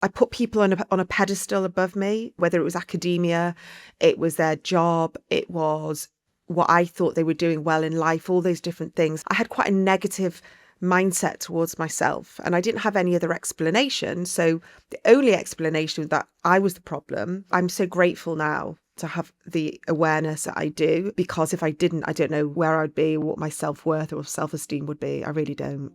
I put people on a pedestal above me, whether it was academia, it was their job, it was what I thought they were doing well in life, all those different things. I had quite a negative mindset towards myself and I didn't have any other explanation. So the only explanation was that I was the problem. I'm so grateful now to have the awareness that I do, because if I didn't, I don't know where I'd be, what my self-worth or self-esteem would be. I really don't.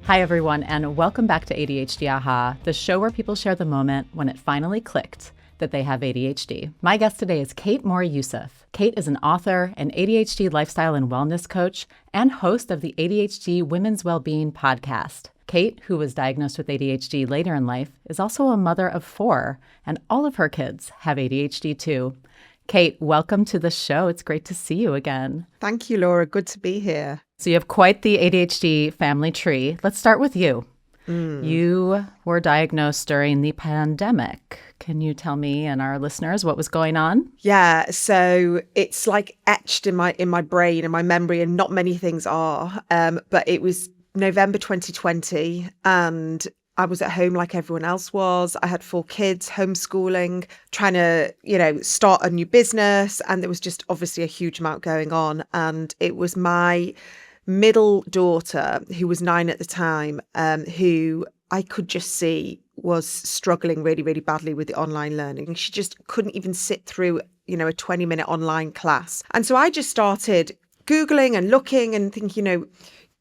Hi, everyone, and welcome back to ADHD Aha, the show where people share the moment when it finally clicked that they have ADHD. My guest today is Kate Moryoussef. Kate is an author, an ADHD lifestyle and wellness coach, and host of the ADHD Women's Wellbeing podcast. Kate, who was diagnosed with ADHD later in life, is also a mother of 4, and all of her kids have ADHD too. Kate, welcome to the show. It's great to see you again. Thank you, Laura. Good to be here. So you have quite the ADHD family tree. Let's start with you. You were diagnosed during the pandemic. Can you tell me and our listeners what was going on? Yeah, so it's like etched in my brain and my memory, and not many things are. But it was November 2020, and I was at home like everyone else was. I had 4 kids, homeschooling, trying to, start a new business. And there was just obviously a huge amount going on. And it was my middle daughter, who was 9 at the time, who I could just see was struggling really, really badly with the online learning. She just couldn't even sit through, a 20-minute online class. And so I just started Googling and looking and thinking,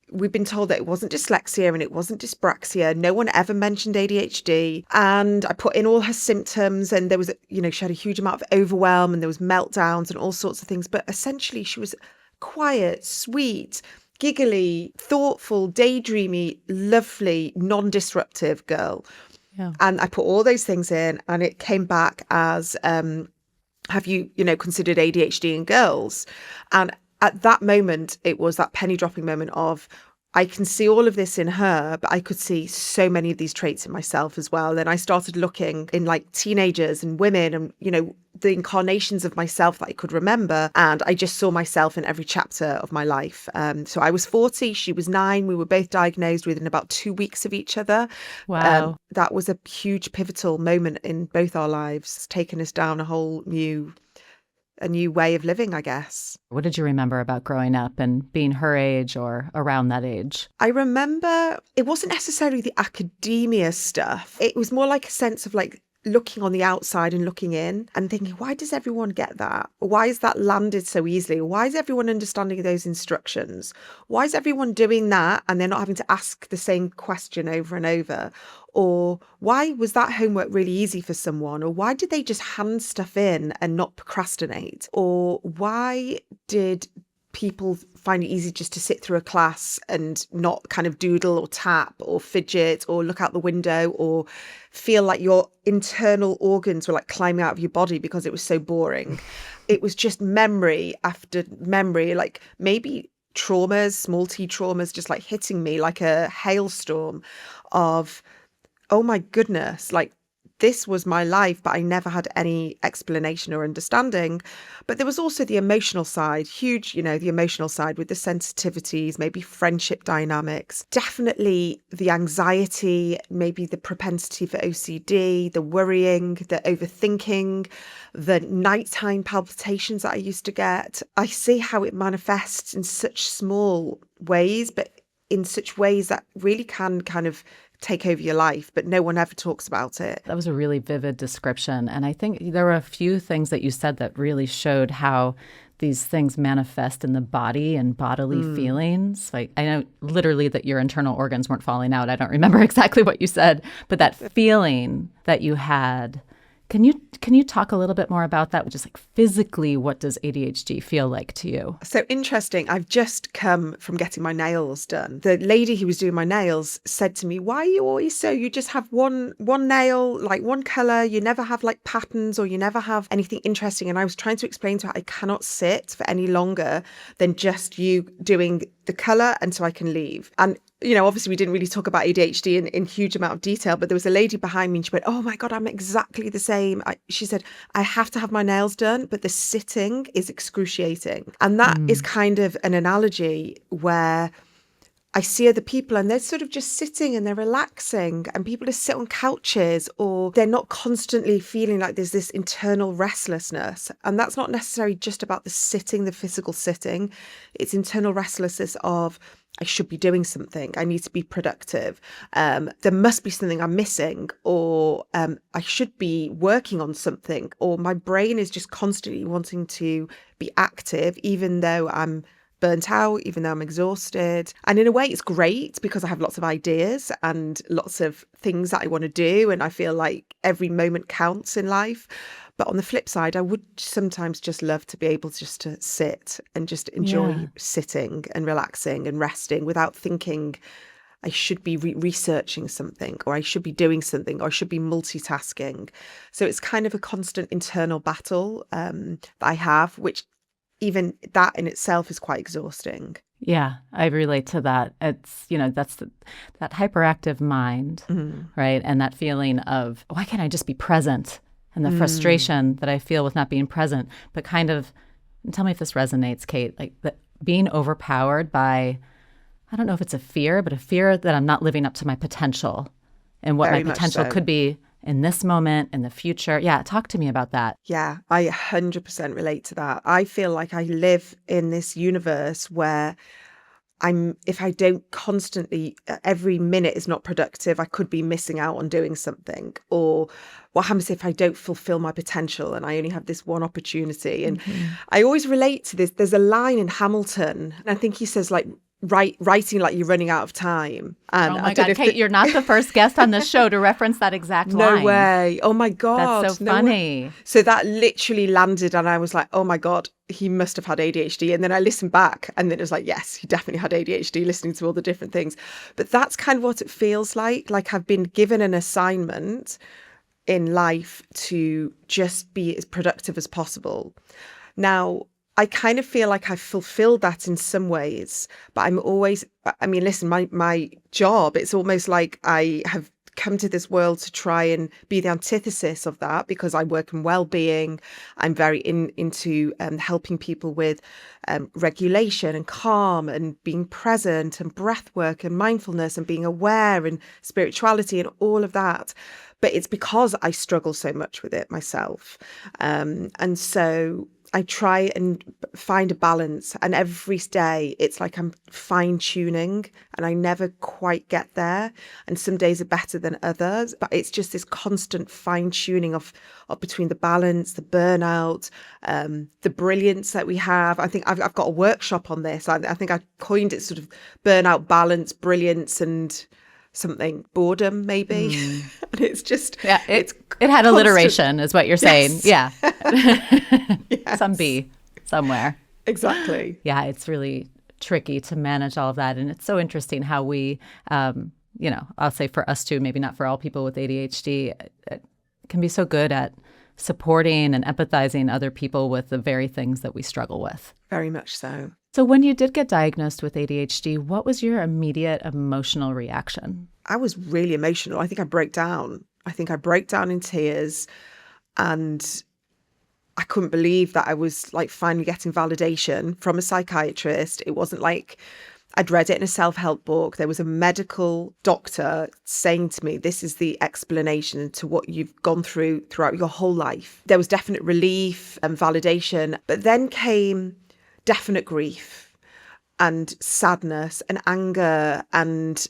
we've been told that it wasn't dyslexia and it wasn't dyspraxia. No one ever mentioned ADHD. And I put in all her symptoms, and there was, she had a huge amount of overwhelm and there was meltdowns and all sorts of things. But essentially she was quiet, sweet, giggly, thoughtful, daydreamy, lovely, non-disruptive girl. Yeah. And I put all those things in, and it came back as, have you, considered ADHD in girls? And at that moment, it was that penny dropping moment of, I can see all of this in her, but I could see so many of these traits in myself as well. And I started looking in like teenagers and women and, the incarnations of myself that I could remember. And I just saw myself in every chapter of my life. So I was 40, she was 9. We were both diagnosed within about 2 weeks of each other. Wow. That was a huge pivotal moment in both our lives. It's taken us down a new way of living, I guess. What did you remember about growing up and being her age or around that age? I remember it wasn't necessarily the academia stuff. It was more like a sense of like looking on the outside and looking in and thinking, why does everyone get that? Why is that landed so easily? Why is everyone understanding those instructions? Why is everyone doing that and they're not having to ask the same question over and over? Or why was that homework really easy for someone? Or why did they just hand stuff in and not procrastinate? Or why did people find it easy just to sit through a class and not kind of doodle or tap or fidget or look out the window or feel like your internal organs were like climbing out of your body because it was so boring? It was just memory after memory, like maybe traumas, small t traumas, just like hitting me like a hailstorm of, oh my goodness, like this was my life, but I never had any explanation or understanding. But there was also the emotional side, huge, the emotional side with the sensitivities, maybe friendship dynamics, definitely the anxiety, maybe the propensity for OCD, the worrying, the overthinking, the nighttime palpitations that I used to get. I see how it manifests in such small ways, but in such ways that really can kind of take over your life, but no one ever talks about it. That was a really vivid description. And I think there were a few things that you said that really showed how these things manifest in the body and bodily feelings. Like, I know literally that your internal organs weren't falling out. I don't remember exactly what you said, but that feeling that you had. Can you talk a little bit more about that? Just like physically, what does ADHD feel like to you? So interesting. I've just come from getting my nails done. The lady who was doing my nails said to me, why are you always you just have one nail, like one color, you never have like patterns or you never have anything interesting. And I was trying to explain to her, I cannot sit for any longer than just you doing the color and so I can leave. And obviously we didn't really talk about ADHD in huge amount of detail, but there was a lady behind me and she went, oh my God, I'm exactly the same. She said, I have to have my nails done, but the sitting is excruciating. And that is kind of an analogy where I see other people and they're sort of just sitting and they're relaxing, and people just sit on couches, or they're not constantly feeling like there's this internal restlessness. And that's not necessarily just about the sitting, the physical sitting. It's internal restlessness of, I should be doing something. I need to be productive. There must be something I'm missing, or I should be working on something, or my brain is just constantly wanting to be active, even though I'm burnt out, even though I'm exhausted. And in a way, it's great because I have lots of ideas and lots of things that I want to do. And I feel like every moment counts in life. But on the flip side, I would sometimes just love to be able just to sit and just enjoy sitting and relaxing and resting without thinking I should be researching something, or I should be doing something, or I should be multitasking. So it's kind of a constant internal battle that I have, which even that in itself is quite exhausting. Yeah, I relate to that. It's, that's that hyperactive mind, right? And that feeling of, why can't I just be present? And the frustration that I feel with not being present, but kind of, and tell me if this resonates, Kate, like being overpowered by, I don't know if it's a fear, but a fear that I'm not living up to my potential and what Very my much potential so. could be in this moment, in the future. Yeah, talk to me about that. Yeah, I 100% relate to that. I feel like I live in this universe where if I don't constantly, every minute is not productive, I could be missing out on doing something. Or what happens if I don't fulfill my potential and I only have this one opportunity? And I always relate to this. There's a line in Hamilton, and I think he says, like, writing like you're running out of time. And Oh my God, Kate, you're not the first guest on this show to reference that exact line. No way. Oh my God. That's so No funny. way. So that literally landed, and I was like, oh my God, he must have had ADHD. And then I listened back, and then it was like, yes, he definitely had ADHD, listening to all the different things. But that's kind of what it feels like. Like I've been given an assignment in life to just be as productive as possible. Now, I kind of feel like I've fulfilled that in some ways, but I'm always, I mean, listen, my job, it's almost like I have come to this world to try and be the antithesis of that, because I work in wellbeing. I'm very into helping people with regulation and calm and being present and breath work and mindfulness and being aware and spirituality and all of that. But it's because I struggle so much with it myself. And so I try and find a balance, and every day it's like I'm fine tuning and I never quite get there. And some days are better than others, but it's just this constant fine tuning of between the balance, the burnout, the brilliance that we have. I think I've got a workshop on this. I think I coined it sort of burnout, balance, brilliance, and something, boredom maybe. And it's just, Yeah, it's it had constant. alliteration is what you're saying. Yes. Yeah. Yes. Some B somewhere. Exactly. Yeah, it's really tricky to manage all of that. And it's so interesting how we, I'll say for us too, maybe not for all people with ADHD, it can be so good at supporting and empathizing other people with the very things that we struggle with. Very much so. So when you did get diagnosed with ADHD, what was your immediate emotional reaction? I was really emotional. I think I broke down. In tears, and I couldn't believe that I was like finally getting validation from a psychiatrist. It wasn't like I'd read it in a self-help book. There was a medical doctor saying to me, this is the explanation to what you've gone through throughout your whole life. There was definite relief and validation, but then came definite grief and sadness and anger, and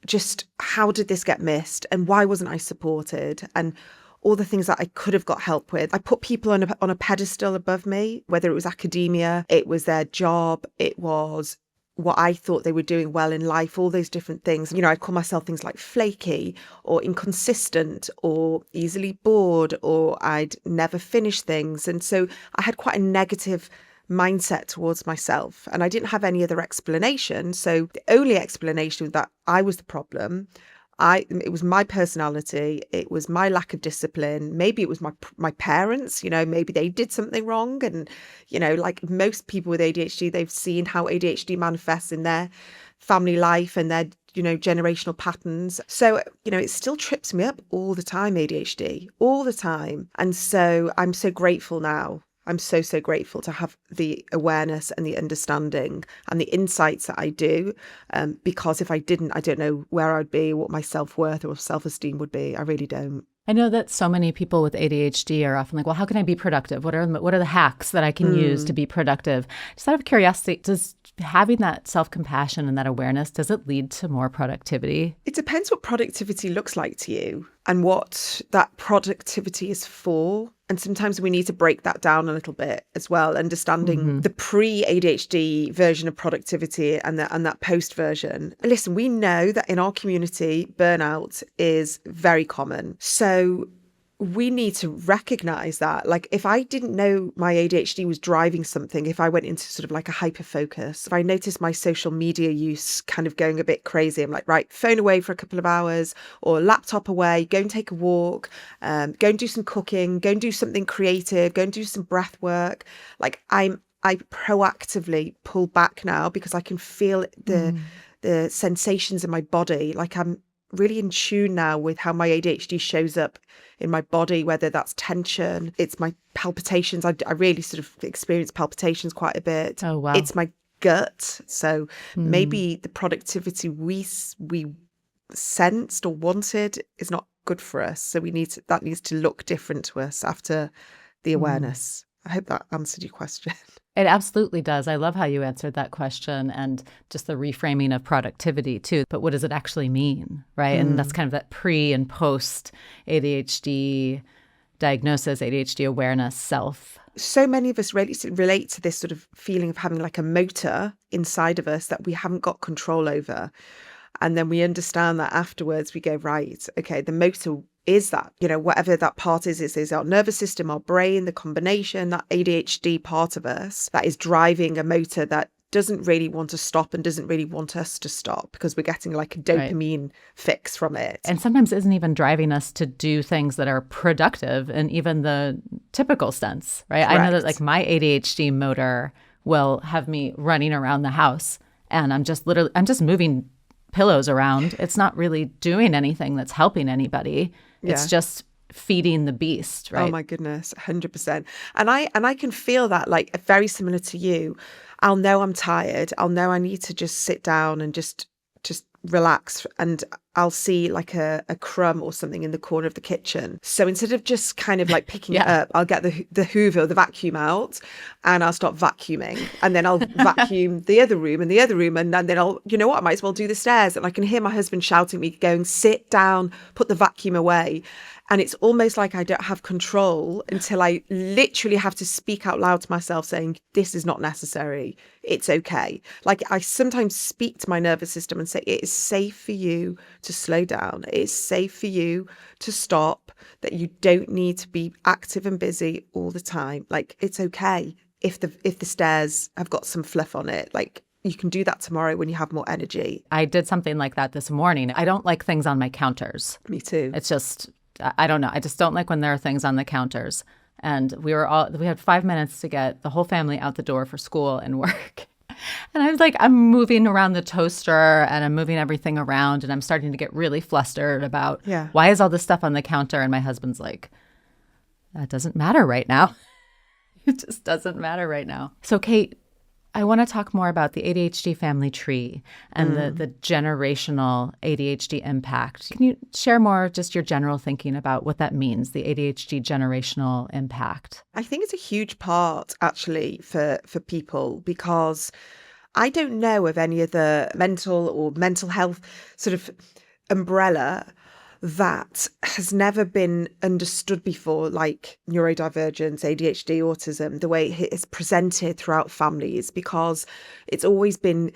just how did this get missed, and why wasn't I supported, and all the things that I could have got help with. I put people on a pedestal above me, whether it was academia, it was their job, it was what I thought they were doing well in life, all those different things. I'd call myself things like flaky or inconsistent or easily bored, or I'd never finish things. And so I had quite a negative mindset towards myself, and I didn't have any other explanation. So the only explanation was that I was the problem. It was my personality. It was my lack of discipline. Maybe it was my parents, maybe they did something wrong. And, like most people with ADHD, they've seen how ADHD manifests in their family life and their generational patterns. So, it still trips me up all the time, ADHD, all the time. And so I'm so grateful now. I'm so, so grateful to have the awareness and the understanding and the insights that I do. Because if I didn't, I don't know where I'd be, what my self-worth or self-esteem would be. I really don't. I know that so many people with ADHD are often like, well, how can I be productive? What are the hacks that I can use to be productive? Just out of curiosity, does having that self-compassion and that awareness, does it lead to more productivity? It depends what productivity looks like to you and what that productivity is for. And sometimes we need to break that down a little bit as well, understanding the pre-ADHD version of productivity and that post version. Listen, we know that in our community, burnout is very common. So we need to recognize that. Like, if I didn't know my ADHD was driving something, if I went into sort of like a hyper focus, if I noticed my social media use kind of going a bit crazy, I'm like, right, phone away for a couple of hours or laptop away, go and take a walk, go and do some cooking, go and do something creative, go and do some breath work. Like, I proactively pull back now because I can feel the sensations in my body. Like, I'm really in tune now with how my ADHD shows up in my body, whether that's tension, it's my palpitations. I really sort of experience palpitations quite a bit. Oh, wow. It's my gut. So maybe the productivity we sensed or wanted is not good for us. So that needs to look different to us after the awareness. I hope that answered your question. It absolutely does. I love how you answered that question and just the reframing of productivity too. But what does it actually mean, right? And that's kind of that pre and post ADHD diagnosis, ADHD awareness, self. So many of us relate to this sort of feeling of having like a motor inside of us that we haven't got control over. And then we understand that afterwards we go, right, okay, the motor is that, whatever that part is our nervous system, our brain, the combination, that ADHD part of us that is driving a motor that doesn't really want to stop and doesn't really want us to stop because we're getting like a dopamine fix from it. And sometimes isn't even driving us to do things that are productive in even the typical sense, right? Correct. I know that like my ADHD motor will have me running around the house and I'm just moving pillows around. It's not really doing anything that's helping anybody. It's just feeding the beast, right? Oh my goodness, 100%. And I can feel that, like, very similar to you. I'll know I'm tired. I'll know I need to just sit down and just relax, and I'll see like a crumb or something in the corner of the kitchen. So instead of just kind of like picking it up, I'll get the Hoover, the vacuum out, and I'll start vacuuming. And then I'll vacuum the other room, and then I'll, I might as well do the stairs. And I can hear my husband shouting at me, going, sit down, put the vacuum away. And it's almost like I don't have control until I literally have to speak out loud to myself saying, this is not necessary. It's okay. Like, I sometimes speak to my nervous system and say, it is safe for you to slow down. It is safe for you to stop, that you don't need to be active and busy all the time. Like, it's okay if the stairs have got some fluff on it. Like, you can do that tomorrow when you have more energy. I did something like that this morning. I don't like things on my counters. Me too. It's just, I don't know. I just don't like when there are things on the counters. And we had 5 minutes to get the whole family out the door for school and work. And I was like, I'm moving around the toaster and I'm moving everything around and I'm starting to get really flustered about why is all this stuff on the counter? And my husband's like, that doesn't matter right now. It just doesn't matter right now. So Kate, I want to talk more about the ADHD family tree and the generational ADHD impact. Can you share more just your general thinking about what that means, the ADHD generational impact? I think it's a huge part, actually, for people, because I don't know of any other mental health sort of umbrella that has never been understood before, like neurodivergence, ADHD, autism, the way it is presented throughout families, because it's always been,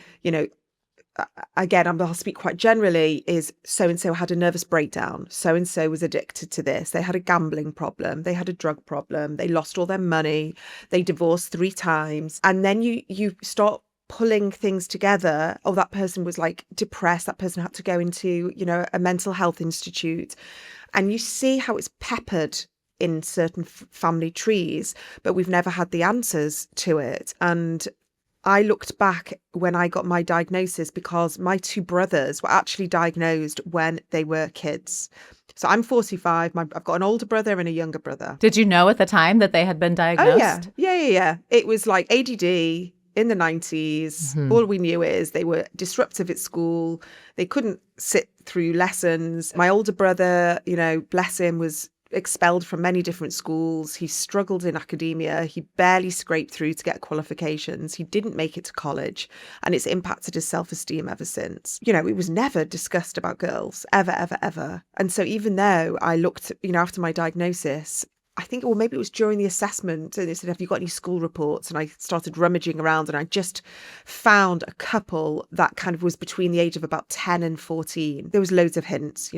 again, I'll speak quite generally, is so-and-so had a nervous breakdown, so-and-so was addicted to this, they had a gambling problem, they had a drug problem, they lost all their money, they divorced 3 times. And then you start pulling things together. Oh, that person was like depressed. That person had to go into, a mental health institute. And you see how it's peppered in certain family trees, but we've never had the answers to it. And I looked back when I got my diagnosis because my two brothers were actually diagnosed when they were kids. So I'm 45. I've got an older brother and a younger brother. Did you know at the time that they had been Oh, yeah. diagnosed? Yeah. It was like ADD in the 90s. All we knew is they were disruptive at school. They couldn't sit through lessons. My older brother, bless him, was expelled from many different schools. He struggled in academia. He barely scraped through to get qualifications. He didn't make it to college, and it's impacted his self-esteem ever since. It was never discussed about girls, ever, ever, ever. And so even though I looked, after my diagnosis, I think, or maybe it was during the assessment, and they said, have you got any school reports? And I started rummaging around, and I just found a couple that kind of was between the age of about 10 and 14. There was loads of hints,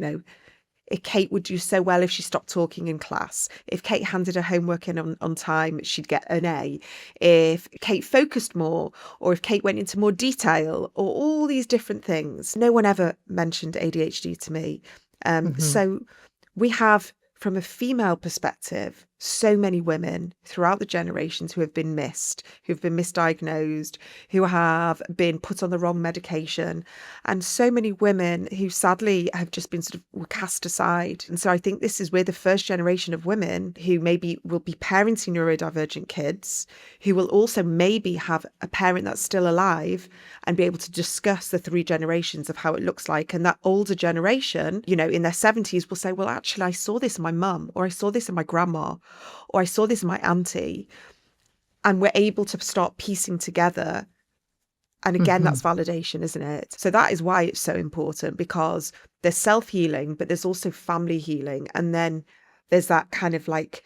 If Kate would do so well if she stopped talking in class. If Kate handed her homework in on time, she'd get an A. If Kate focused more, or if Kate went into more detail, or all these different things. No one ever mentioned ADHD to me. So we have, from a female perspective, so many women throughout the generations who have been missed, who've been misdiagnosed, who have been put on the wrong medication, and so many women who sadly have just been sort of cast aside. And so I think we're the first generation of women who maybe will be parenting neurodivergent kids, who will also maybe have a parent that's still alive and be able to discuss the three generations of how it looks like. And that older generation, in their 70s will say, well, actually, I saw this in my mum, or I saw this in my grandma, or I saw this in my auntie. And we're able to start piecing together. And again, that's validation, isn't it? So that is why it's so important, because there's self-healing, but there's also family healing. And then there's that kind of like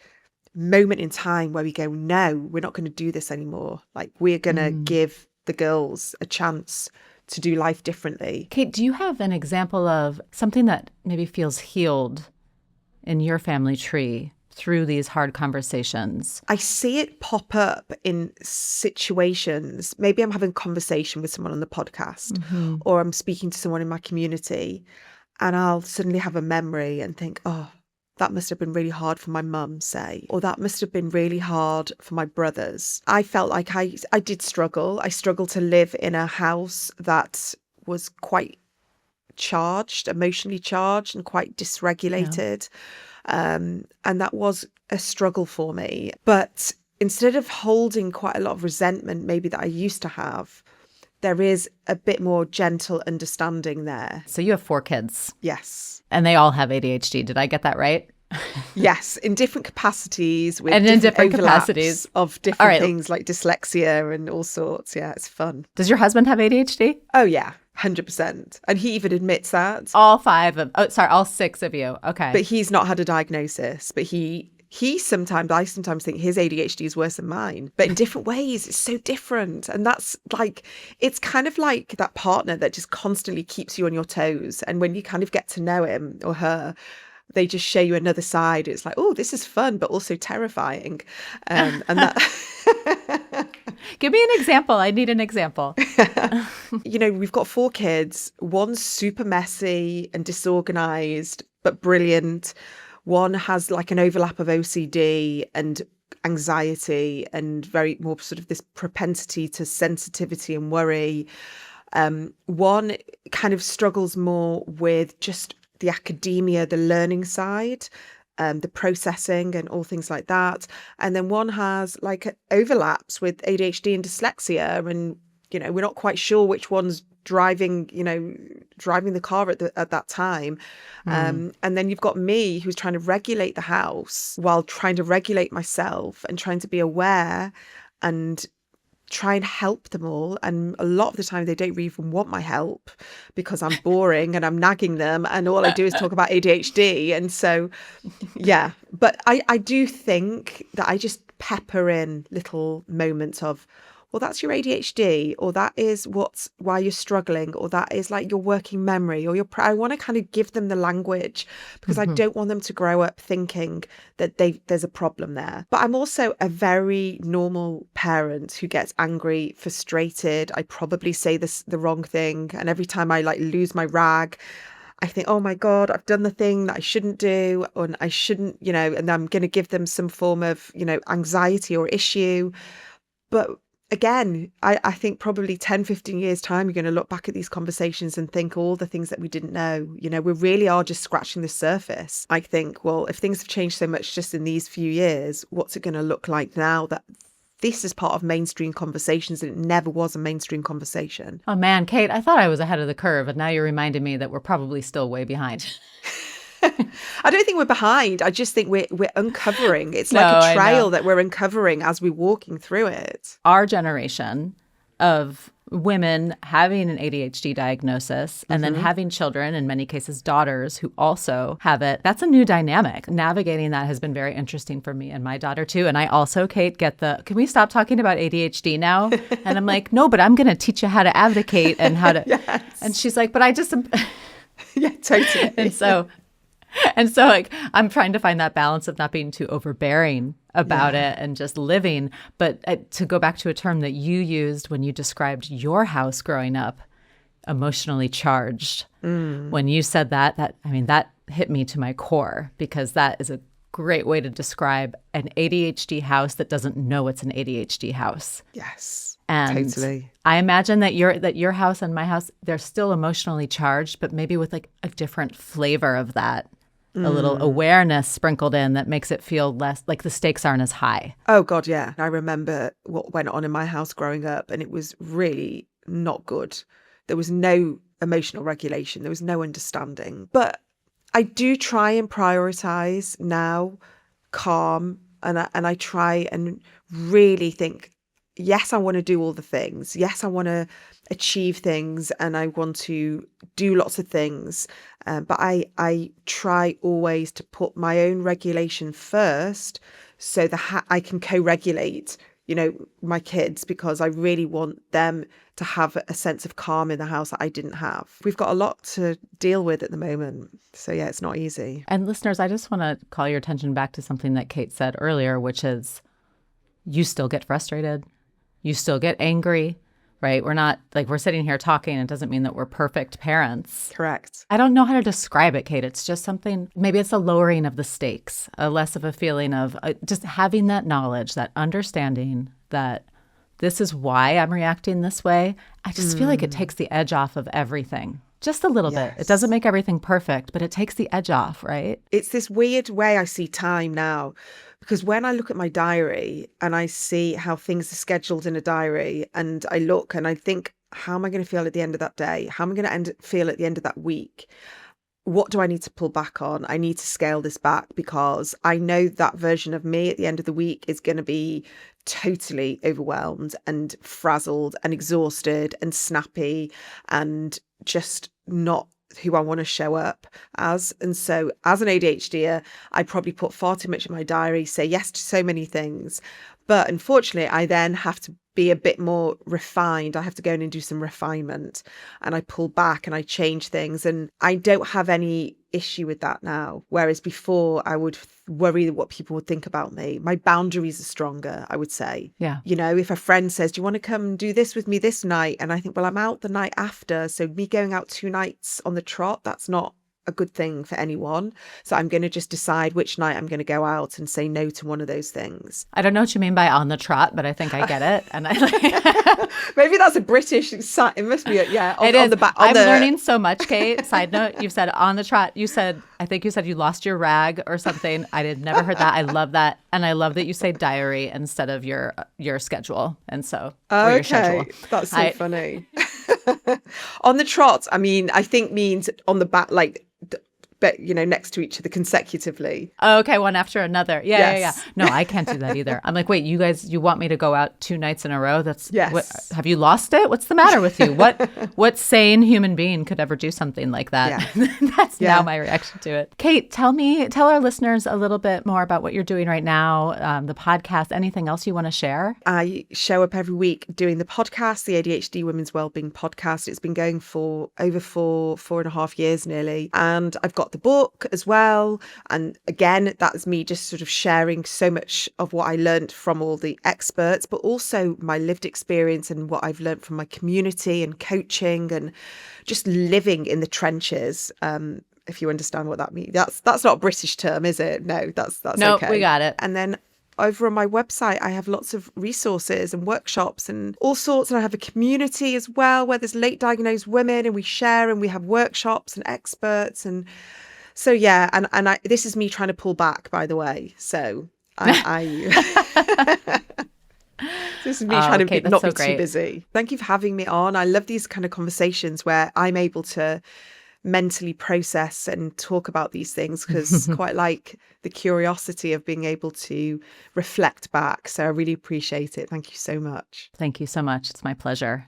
moment in time where we go, no, we're not going to do this anymore. Like, we're going to give the girls a chance to do life differently. Kate, do you have an example of something that maybe feels healed in your family tree through these hard conversations? I see it pop up in situations. Maybe I'm having a conversation with someone on the podcast, or I'm speaking to someone in my community, and I'll suddenly have a memory and think, oh, that must have been really hard for my mum, say, or that must have been really hard for my brothers. I felt like I did struggle. I struggled to live in a house that was quite charged, emotionally charged, and quite dysregulated. And that was a struggle for me. But instead of holding quite a lot of resentment, maybe that I used to have, there is a bit more gentle understanding there. So you have 4 kids. Yes. And they all have ADHD. Did I get that right? Yes, in different capacities, with and in different overlaps capacities of different things like dyslexia and all sorts. Yeah, it's fun. Does your husband have ADHD? Oh, yeah. 100%. And he even admits that. All 6 of you. Okay. But he's not had a diagnosis. But I sometimes think his ADHD is worse than mine. But in different ways, it's so different. And that's like, it's kind of like that partner that just constantly keeps you on your toes. And when you kind of get to know him or her, they just show you another side. It's like, oh, this is fun, but also terrifying. And that... Give me an example. I need an example. We've got 4 kids. One's super messy and disorganized, but brilliant. One has like an overlap of OCD and anxiety and very more sort of this propensity to sensitivity and worry. One kind of struggles more with just the academia, the learning side, the processing and all things like that. And then one has like overlaps with ADHD and dyslexia, and we're not quite sure which one's driving the car at that time. And then you've got me, who's trying to regulate the house while trying to regulate myself and trying to be aware and try and help them all. And a lot of the time they don't even want my help because I'm boring and I'm nagging them, and all I do is talk about ADHD. And so, yeah, but I do think that I just pepper in little moments of, well, that's your ADHD, or that is why you're struggling, or that is like your working memory, or I want to kind of give them the language, because I don't want them to grow up thinking that there's a problem there. But I'm also a very normal parent who gets angry, frustrated. I probably say the wrong thing. And every time I like lose my rag, I think, oh my God, I've done the thing that I shouldn't do, and I shouldn't, and I'm going to give them some form of, anxiety or issue. But again, I think probably 10, 15 years time, you're going to look back at these conversations and think all the things that we didn't know. We really are just scratching the surface. I think, well, if things have changed so much just in these few years, what's it going to look like now that this is part of mainstream conversations and it never was a mainstream conversation? Oh man, Kate, I thought I was ahead of the curve, and now you're reminding me that we're probably still way behind. I don't think we're behind. I just think we're uncovering. It's like a trail that we're uncovering as we're walking through it. Our generation of women having an ADHD diagnosis and then having children, in many cases daughters, who also have it, that's a new dynamic. Navigating that has been very interesting for me and my daughter too. And I also, Kate, get can we stop talking about ADHD now? And I'm like, no, but I'm going to teach you how to advocate and how to. Yes. And she's like, but I just. Yeah, totally. And so like I'm trying to find that balance of not being too overbearing about it and just living. But to go back to a term that you used when you described your house growing up, emotionally charged. When you said that hit me to my core, because that is a great way to describe an ADHD house that doesn't know it's an ADHD house. Yes. And totally. I imagine that your house and my house, they're still emotionally charged, but maybe with like a different flavor of that. A little awareness sprinkled in that makes it feel less like the stakes aren't as high. Oh, God, yeah. I remember what went on in my house growing up, and it was really not good. There was no emotional regulation. There was no understanding. But I do try and prioritize now calm, and I try and really think, yes, I want to do all the things. Yes, I want to achieve things and I want to do lots of things. But I try always to put my own regulation first so that I can co-regulate, my kids, because I really want them to have a sense of calm in the house that I didn't have. We've got a lot to deal with at the moment. So yeah, it's not easy. And listeners, I just want to call your attention back to something that Kate said earlier, which is you still get frustrated. You still get angry, right? We're not like we're sitting here talking. It doesn't mean that we're perfect parents. Correct. I don't know how to describe it, Kate. It's just something, maybe it's a lowering of the stakes, a less of a feeling of just having that knowledge, that understanding that this is why I'm reacting this way. I just feel like it takes the edge off of everything. Just a little bit. It doesn't make everything perfect, but it takes the edge off, right? It's this weird way I see time now. Because when I look at my diary and I see how things are scheduled in a diary, and I look and I think, how am I going to feel at the end of that day? How am I going to feel at the end of that week? What do I need to pull back on? I need to scale this back, because I know that version of me at the end of the week is going to be totally overwhelmed and frazzled and exhausted and snappy and just not who I want to show up as. And so as an ADHDer, I probably put far too much in my diary, say yes to so many things. But unfortunately, I then have to be a bit more refined. I have to go in and do some refinement, and I pull back and I change things. And I don't have any issue with that now. Whereas before I would worry what people would think about me. My boundaries are stronger, I would say. Yeah. If a friend says, do you want to come and do this with me this night? And I think, well, I'm out the night after. So me going out 2 nights on the trot, that's not a good thing for anyone. So I'm going to just decide which night I'm going to go out and say no to one of those things. I don't know what you mean by on the trot, but I think I get it. And I maybe that's a British. It must be I'm learning so much, Kate. Side note: you said on the trot. I think you said you lost your rag or something. I had never heard that. I love that, and I love that you say diary instead of your schedule. And so your schedule. That's so funny. On the trot, I think means on the back, like, but next to each other consecutively. Okay, one after another. Yeah. Yes. No, I can't do that either. I'm like, wait, you guys, you want me to go out 2 nights in a row? Yes. Have you lost it? What's the matter with you? What sane human being could ever do something like that? Yeah. That's now my reaction to it. Kate, tell our listeners a little bit more about what you're doing right now, the podcast, anything else you want to share? I show up every week doing the podcast, the ADHD Women's Wellbeing podcast. It's been going for over 4.5 years nearly. And I've got the book as well. And again, that's me just sort of sharing so much of what I learned from all the experts, but also my lived experience and what I've learned from my community and coaching and just living in the trenches. If you understand what that means. That's not a British term, is it? No, that's no, okay. We got it. And then over on my website, I have lots of resources and workshops and all sorts. And I have a community as well where there's late diagnosed women and we share and we have workshops and experts. And so, yeah, and this is me trying to pull back, by the way. So this is me trying to not be too busy. Thank you for having me on. I love these kind of conversations where I'm able to mentally process and talk about these things, because quite like the curiosity of being able to reflect back. So I really appreciate it. Thank you so much. Thank you so much. It's my pleasure.